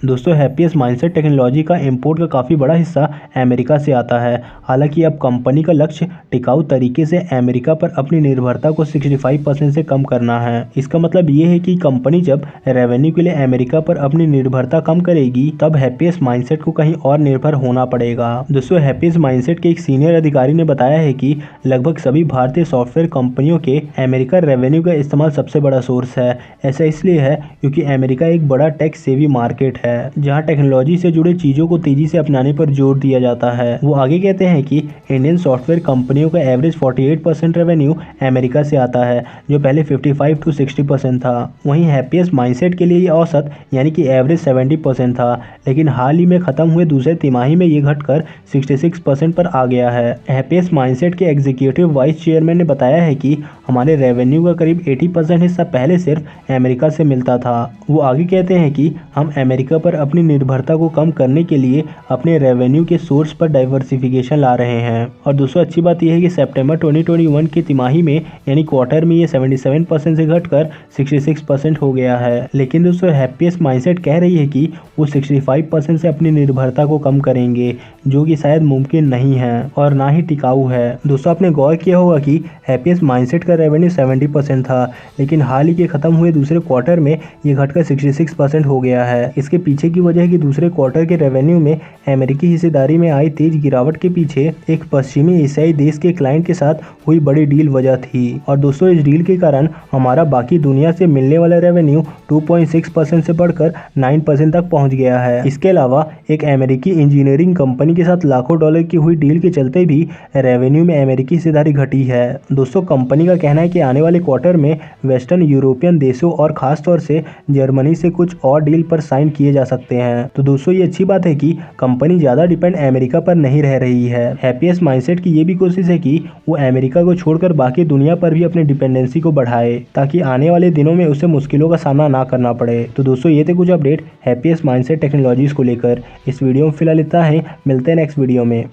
दोस्तों happiest mindset technology का import का काफ़ी बड़ा हिस्सा अमेरिका से आता है। हालांकि अब कंपनी का लक्ष्य टिकाऊ तरीके से अमेरिका पर अपनी निर्भरता को 65% से कम करना है। इसका मतलब ये है कि कंपनी जब रेवेन्यू के लिए अमेरिका पर अपनी निर्भरता कम करेगी तब हैप्पीएस्ट माइंडसेट को कहीं और निर्भर होना पड़ेगा। दोस्तों हैप्पीएस्ट माइंडसेट के एक सीनियर अधिकारी ने बताया है कि लगभग सभी भारतीय सॉफ्टवेयर कंपनियों के अमेरिका रेवेन्यू का इस्तेमाल सबसे बड़ा सोर्स है। ऐसा इसलिए है क्योंकि अमेरिका एक बड़ा टैक्स सेवी मार्केट है जहां टेक्नोलॉजी से जुड़े चीजों को तेजी से अपनाने पर जोर दिया जाता है। वो आगे कहते हैं कि इंडियन सॉफ्टवेयर कंपनियों का एवरेज 48% रेवेन्यू अमेरिका से आता है, जो पहले 55 to 60% था। वहीं हैप्पीएस्ट माइंडसेट के लिए ये औसत यानी कि एवरेज 70% था, लेकिन हाल ही में खत्म हुए दूसरे तिमाही में ये घटकर 66% पर आ गया है। हैप्पीएस्ट माइंडसेट के एग्जीक्यूटिव वाइस चेयरमैन ने बताया है कि हमारे रेवेन्यू का करीब 80% हिस्सा पहले सिर्फ अमेरिका से मिलता था। वो आगे कहते हैं कि हम अमेरिका पर अपनी निर्भरता को कम करने के लिए अपने रेवेन्यू के सोर्स पर डाइवर्सिफिकेशन ला रहे हैं। और दोस्तों अच्छी बात यह है कि सितंबर 2021 की तिमाही में यानी क्वार्टर में ये 77% से घटकर 66% हो गया है। लेकिन दोस्तों हैप्पीएस्ट माइंडसेट कह रही है कि वो 65% से अपनी निर्भरता को कम करेंगे, जो कि शायद मुमकिन नहीं है और ना ही टिकाऊ है। दोस्तों आपने गौर किया होगा कि हैप्पीएस्ट माइंडसेट का रेवेन्यू 70% था, लेकिन हाल ही के खत्म हुए दूसरे क्वार्टर में ये घटकर 66% हो गया है। इसके पीछे की वजह है कि दूसरे क्वार्टर के रेवेन्यू में अमेरिकी हिस्सेदारी में आई तेज गिरावट के पीछे एक पश्चिमी एशियाई देश के क्लाइंट के साथ हुई बड़ी डील वजह थी। और दोस्तों इस डील के कारण हमारा बाकी दुनिया से मिलने वाला रेवेन्यू 2.6% से बढ़कर 9% तक पहुंच गया है। इसके अलावा एक अमेरिकी इंजीनियरिंग कंपनी के साथ लाखों डॉलर की हुई डील के चलते भी रेवेन्यू में अमेरिकी हिस्सेदारी घटी है। दोस्तों कंपनी का कहना है कि आने वाले क्वार्टर में वेस्टर्न यूरोपियन देशों और खासतौर से जर्मनी से कुछ और डील पर साइन किए जा सकते हैं। तो दोस्तों ये अच्छी बात है कि कंपनी ज्यादा डिपेंड अमेरिका पर नहीं रह रही है। हैप्पीएस्ट माइंडसेट की ये भी कोशिश है कि वो अमेरिका को छोड़कर बाकी दुनिया पर भी अपनी डिपेंडेंसी को बढ़ाए, ताकि आने वाले दिनों में उसे मुश्किलों का सामना ना करना पड़े। तो दोस्तों ये थे कुछ अपडेट हैप्पीएस्ट माइंडसेट टेक्नोलॉजीज को लेकर। इस वीडियो में फिलहाल इतना है, मिलते हैं नेक्स्ट वीडियो में।